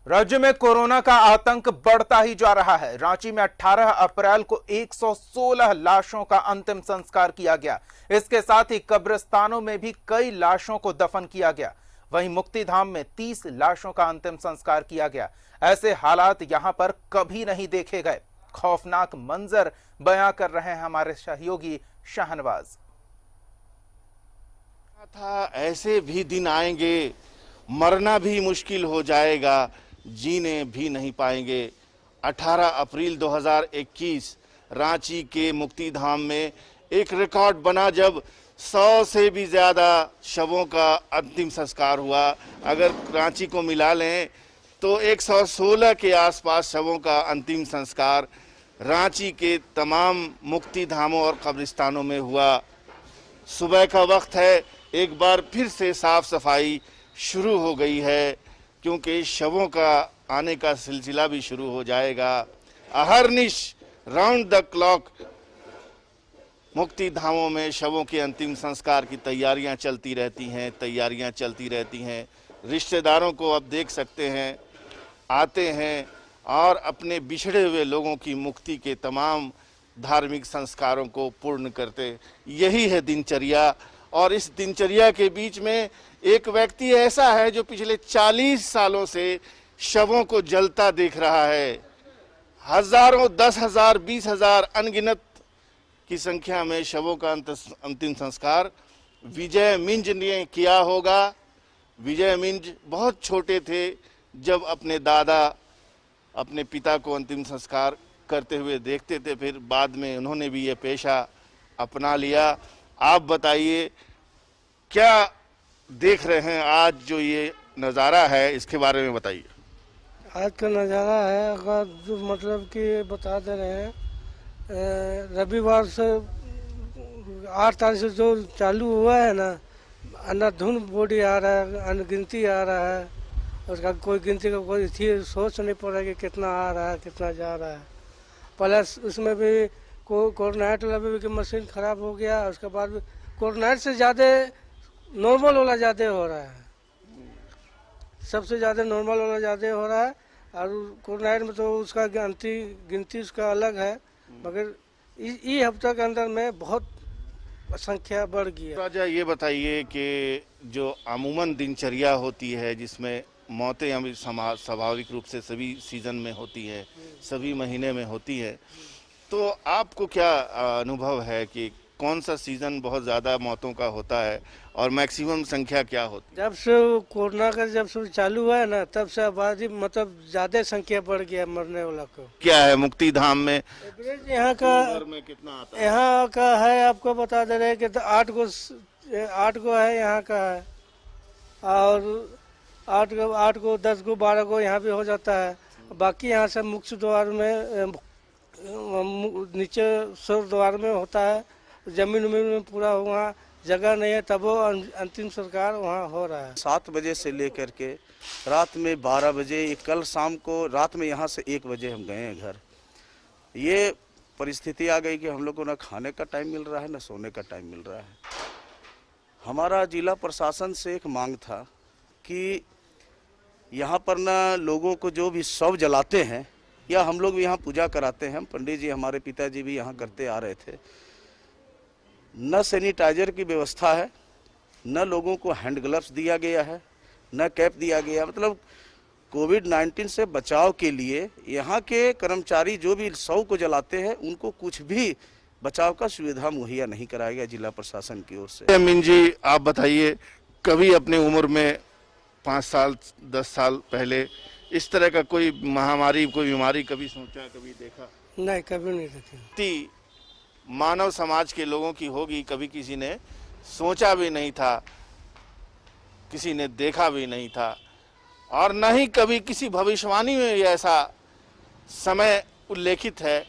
राज्य में कोरोना का आतंक बढ़ता ही जा रहा है। रांची में 18 अप्रैल को 116 लाशों का अंतिम संस्कार किया गया। इसके साथ ही कब्रिस्तानों में भी कई लाशों को दफन किया गया। वहीं मुक्तिधाम में 30 लाशों का अंतिम संस्कार किया गया। ऐसे हालात यहां पर कभी नहीं देखे गए। खौफनाक मंजर बयां कर रहे हैं हमारे सहयोगी शाहनवाज। ऐसे भी दिन आएंगे, मरना भी मुश्किल हो जाएगा, जीने भी नहीं पाएंगे। 18 अप्रैल 2021 रांची के मुक्तिधाम में एक रिकॉर्ड बना जब 100 से भी ज़्यादा शवों का अंतिम संस्कार हुआ। अगर रांची को मिला लें तो 116 के आसपास शवों का अंतिम संस्कार रांची के तमाम मुक्तिधामों और कब्रिस्तानों में हुआ। सुबह का वक्त है, एक बार फिर से साफ सफाई शुरू हो गई है क्योंकि शवों का आने का सिलसिला भी शुरू हो जाएगा। अहरनिश राउंड द क्लॉक मुक्तिधामों में शवों के अंतिम संस्कार की तैयारियां चलती रहती हैं। रिश्तेदारों को अब देख सकते हैं, आते हैं और अपने बिछड़े हुए लोगों की मुक्ति के तमाम धार्मिक संस्कारों को पूर्ण करते। यही है दिनचर्या। और इस दिनचर्या के बीच में एक व्यक्ति ऐसा है जो पिछले 40 सालों से शवों को जलता देख रहा है। हजारों, 10,000, 20,000 अनगिनत की संख्या में शवों का अंतिम संस्कार विजय मिंज ने किया होगा। विजय मिंज बहुत छोटे थे जब अपने दादा, अपने पिता को अंतिम संस्कार करते हुए देखते थे, फिर बाद में उन्होंने भी ये पेशा अपना लिया। आप बताइए क्या देख रहे हैं आज जो ये नज़ारा है, इसके बारे में बताइए। आज का नज़ारा है, अगर जो मतलब कि बता दे रहे हैं, रविवार से 8 तारीख से जो चालू हुआ है ना, अंधाधुंध बॉडी आ रहा है, अनगिनती आ रहा है। उसका कोई गिनती का कोई थी सोच नहीं पड़ रहा कि कितना आ रहा है, कितना जा रहा है। प्लस उसमें भी कोरोनाइट वाला की मशीन ख़राब हो गया। उसके बाद भी कोरोनाइट से ज़्यादा नॉर्मल वाला ज़्यादा हो रहा है। सबसे ज़्यादा नॉर्मल वाला ज़्यादा हो रहा है। और कोरोनाइट में तो उसका गिनती उसका अलग है, मगर इस हफ्ते के अंदर में बहुत संख्या बढ़ गई है। राजा, ये बताइए कि जो अमूमन दिनचर्या होती है जिसमें मौतें अभी स्वाभाविक रूप से सभी सीज़न में होती है, सभी महीने में होती है, तो आपको क्या अनुभव है कि कौन सा सीज़न बहुत ज़्यादा मौतों का होता है और मैक्सिमम संख्या क्या होती है? जब से कोरोना का जब से चालू हुआ है ना, तब से आबादी मतलब ज़्यादा संख्या बढ़ गया मरने वाला को। क्या है मुक्तिधाम में एवरेज यहाँ का में कितना आता है? यहाँ का है, आपको बता दे रहे हैं कि 8 को है यहाँ का है। और 8 को 10 को 12 को यहाँ भी हो जाता है। बाकी यहाँ से मुख्य द्वार में नीचे स्वर द्वार में होता है। जमीन में पूरा वहाँ जगह नहीं है, तब वो अंतिम संस्कार वहाँ हो रहा है। 7 बजे से लेकर के रात में 12 बजे, कल शाम को रात में यहाँ से 1 बजे हम गए हैं घर। ये परिस्थिति आ गई कि हम लोग को ना खाने का टाइम मिल रहा है, ना सोने का टाइम मिल रहा है। हमारा जिला प्रशासन से एक मांग था कि यहाँ पर ना लोगों को जो भी शव जलाते हैं, या हम लोग भी यहाँ पूजा कराते हैं, पंडित जी हमारे पिताजी भी यहाँ करते आ रहे थे, न सैनिटाइजर की व्यवस्था है, न लोगों को हैंड ग्लव्स दिया गया है, न कैप दिया गया। मतलब कोविड-19 से बचाव के लिए यहाँ के कर्मचारी जो भी शव को जलाते हैं, उनको कुछ भी बचाव का सुविधा मुहैया नहीं कराया गया जिला प्रशासन की ओर से। अमीन जी, आप बताइए, कभी अपने उम्र में 5 साल 10 साल पहले इस तरह का कोई महामारी, कोई बीमारी कभी सोचा, कभी देखा? नहीं, कभी नहीं देखी। मानव समाज के लोगों की होगी, कभी किसी ने सोचा भी नहीं था, किसी ने देखा भी नहीं था, और न ही कभी किसी भविष्यवाणी में ये ऐसा समय उल्लेखित है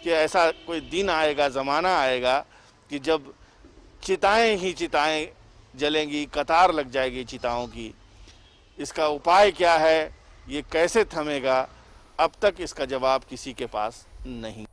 कि ऐसा कोई दिन आएगा, ज़माना आएगा कि जब चिताएं ही चिताएं जलेंगी, कतार लग जाएगी चिताओं की। इसका उपाय क्या है, ये कैसे थमेगा, अब तक इसका जवाब किसी के पास नहीं।